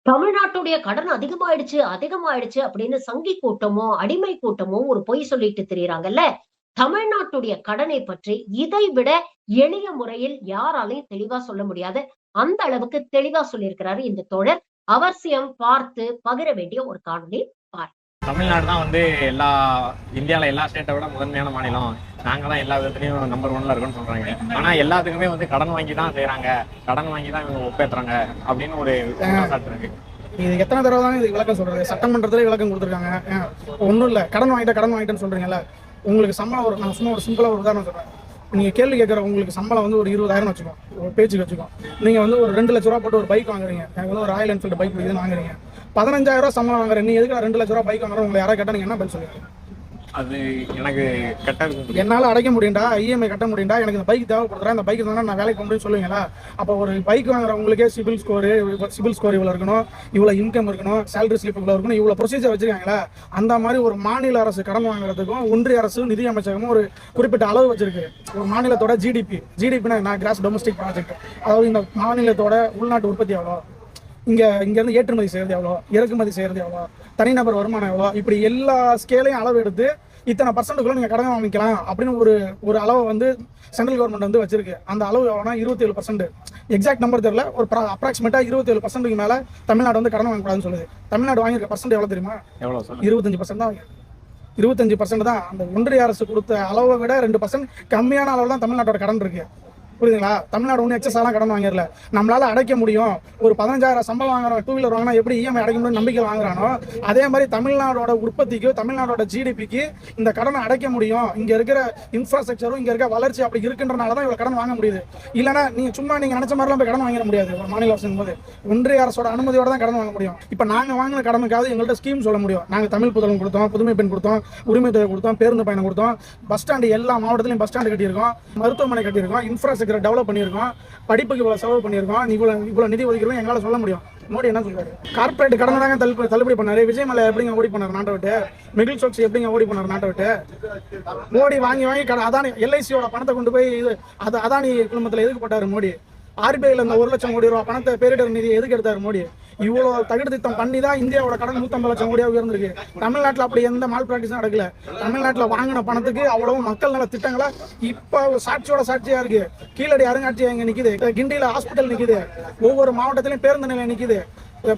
தமிழ்நாட்டுடைய கடன் அதிகமாயிடுச்சு அப்படின்னு சங்கி கூட்டமும், அடிமை கூட்டமும் ஒரு பொய் சொல்லிட்டு திரியிறாங்கல்ல. தமிழ்நாட்டுடைய கடனை பற்றி இதை விட எளிய முறையில் யாராலயும் தெளிவா சொல்ல முடியாது. அந்த அளவுக்கு தெளிவா சொல்லியிருக்கிறாரு இந்த தோழர். அவசியம் பார்த்து பகிர வேண்டிய ஒரு காணொளி. பாருங்க. தமிழ்நாடு தான் எல்லா இந்தியாவில் எல்லா ஸ்டேட்டை விட முதன்மையான மாநிலம். நாங்கள் தான் எல்லா விதத்துலையும் நம்பர் 1ல இருக்கோம்னு சொல்றாங்க. ஆனால் எல்லாத்துக்குமே கடன் வாங்கி தான் செய்கிறாங்க, கடன் வாங்கி தான் இவங்க ஒப்பேற்றுறாங்க அப்படின்னு ஒரு குற்றச்சாட்டு இருக்கு. இது எத்தனை தடவை தான் இதுக்கு விளக்கம் சொல்றது? சட்டமன்றத்துல விளக்கம் கொடுத்துருக்காங்க. ஒன்றும் இல்லை, கடன் வாங்கிட்டேன்னு சொல்றீங்கல்ல. உங்களுக்கு சம்பளம் நான் சும்மா ஒரு சிம்பிளா ஒரு உதாரணம் சொல்றேன். நீங்க கேள்வி கேட்குற உங்களுக்கு சம்பளம் ஒரு 20,000 வச்சுக்கோம், ஒரு பேச்சுக்கு வச்சுக்கோம். நீங்க ஒரு 2 லட்ச ரூபா போட்டு ஒரு பைக் வாங்குறீங்க. எனக்கு ஒரு ராயல் என்ஃபீல்டு பைக் வாங்குறீங்க. 15,000 சம்பளம் வாங்குறேன். நீ எதுக்கு 2 லட்ச ரூபா பைக் வாங்குறோம்? உங்களை யாராவது கேட்டா நீங்க என்ன பதில் சொல்லுவீங்க? அது எனக்கு என்னால் அடைக்க முடியும்டா, இஎம்ஐ கட்ட முடியும்டா, எனக்கு இந்த பைக் தேவைப்படுறேன், இந்த பைக் தானே நான் வேலைக்கு போகணும்னு சொல்லுவீங்களா? அப்போ ஒரு பைக் வாங்குறவங்களுக்கே சிபில் ஸ்கோர் இவ்வளோ இருக்கணும், இவ்வளோ இன்கம் இருக்கணும், சேலரி ஸ்லிப் இவ்வளோ இருக்கணும், இவ்வளோ ப்ரொசீஜர் வச்சிருக்காங்களா? அந்த மாதிரி ஒரு மாநில அரசு கடன் வாங்குறதுக்கும் ஒன்றிய அரசு நிதி அமைச்சகமும் ஒரு குறிப்பிட்ட அளவு வச்சிருக்கு. ஒரு மாநிலத்தோட ஜிடிபினா நான் கிராஸ் டொமஸ்டிக் ப்ராஜெக்ட், அதாவது இந்த மாநிலத்தோட உள்நாட்டு உற்பத்தி எவ்வளோ, இங்கேருந்து ஏற்றுமதி செய்கிறது எவ்வளோ, இறக்குமதி செய்கிறது எவ்வளோ, தனிநபர் வருமானம் எவ்வளோ, இப்படி எல்லா ஸ்கேலையும் அளவு எடுத்து இத்தனை பர்சன்ட்டுக்குள்ள நீங்கள் கடன் வாங்கிக்கலாம் அப்படின்னு ஒரு அளவை சென்ட்ரல் கவர்மெண்ட் வச்சிருக்கு. அந்த அளவு எவ்வளோனா 27%. எக்ஸாக்ட் நம்பர் தெரியல, ஒரு அப்ராக்சிமேட்டாக 27%க்கு மேலே தமிழ்நாடு கடன் வாங்கக்கூடாதுன்னு சொல்லுது. தமிழ்நாடு வாங்கியிருக்க பர்சன்ட் எவ்வளோ தெரியுமா? 25% தான். 25% தான். அந்த ஒன்றிய அரசு கொடுத்த அளவை விட 2% கம்மியான அளவு தான் தமிழ்நாட்டோட கடன் இருக்கு. புரியுதுங்களா? தமிழ்நாடு ஒன்றும் எக்ஸஸாலாம் கடன் வாங்கிடல. நம்மளால அடைக்க முடியும். ஒரு 15,000 சம்பளம் வாங்குறோம், 2 வீலர் வாங்கினா எப்படி இஎம்ஐ அடைக்க முடியும் நம்பிக்கை வாங்குறானோ, அதே மாதிரி தமிழ்நாடோட உற்பத்திக்கு, தமிழ்நாடோட ஜிடிபிக்கு இந்த கடனை அடைக்க முடியும். இங்க இருக்கிற இன்ஃப்ராஸ்ட்ரக்சரும் இங்க இருக்க வளர்ச்சி அப்படி இருக்குன்றனால தான் இவ்வளவு கடன் வாங்க முடியுது. இல்லைன்னா நீங்க நினைச்ச மாதிரிலாம் போய் கடன் வாங்கிட முடியாது. ஒரு மாநில அரசு போது ஒன்றிய அரசோட அனுமதியோட தான் கடன் வாங்க முடியும். இப்ப நாங்க வாங்கின கடனுக்காவது எங்கள்கிட்ட ஸ்கீம் சொல்ல முடியும். நாங்க தமிழ் புதல்வன் கொடுத்தோம், புதுமை பெண் கொடுத்தோம், உரிமை தொகை கொடுத்தோம், பேருந்து பயணம் கொடுத்தோம், பஸ் ஸ்டாண்டு எல்லா மாவட்டத்திலையும் பஸ் ஸ்டாண்டு கட்டியிருக்கோம், மருத்துவமனை கட்டியிருக்கோம், இன்ஃப்ராஸ்ட்ரக்சர் டெவலப் பண்ணியிருக்கோம், படிப்புக்கு இவ்வளவு செலவு பண்ணியிருக்கோம், இவ்வளவு நிதி ஒதுக்கிறோம் எங்களால் சொல்ல முடியும். மோடி என்ன சொல்றாரு? கார்பரேட் கடனை தாங்க தள்ளுபடி பண்ணாரு. விஜய் மலை எப்படிங்க ஓடி பண்ணார் நாட்டை விட்டு? மெகுல் சோக்சி எப்படிங்க ஓடி பண்ணார் நாட்டை விட்டு? மோடி வாங்கி அதானி எல்ஐசியோட பணத்தை கொண்டு போய் அதானி குழுமத்தில் எதுக்கு போட்டாரு மோடி? ஆர்பிஐல இந்த 1 லட்சம் கோடி ரூபாய் பணத்தை பேரிடர் நிதி எதுக்கு எடுத்தாரு மோடி? இவ்வளவு தகுதி திட்டம் பண்ணி தான் இந்தியாவோட கடன் 150 லட்சம் கோடியாக உயர்ந்திருக்கு. தமிழ்நாட்டில் அப்படி எந்த மால் பிராக்டிஸும் நடக்கல. தமிழ்நாட்டில் வாங்கின பணத்துக்கு அவ்வளவு மக்கள் நல திட்டங்களா இப்போ சாட்சியா இருக்கு. கீழடி அருங்காட்சியகம் இங்க நிக்குது, கிண்டியில ஹாஸ்பிட்டல் நிக்குது, ஒவ்வொரு மாவட்டத்திலையும் பேருந்து நிலையம் நிக்குது,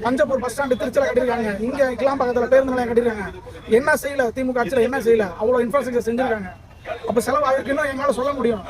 பஞ்சப்பூர் பஸ் ஸ்டாண்டு திருச்சியில் கட்டிருக்காங்க, இங்க இக்கலாம் பக்கத்தில் பேருந்து நிலையம் கட்டிருக்காங்க. என்ன செய்யல திமுக ஆட்சியில்? என்ன செய்யல? அவ்வளவு இன்ஃப்ராஸ்ட்ரக்சர் செஞ்சிருக்காங்க. அப்ப செலவு ஆயிருக்குன்னு எங்களால சொல்ல முடியும்.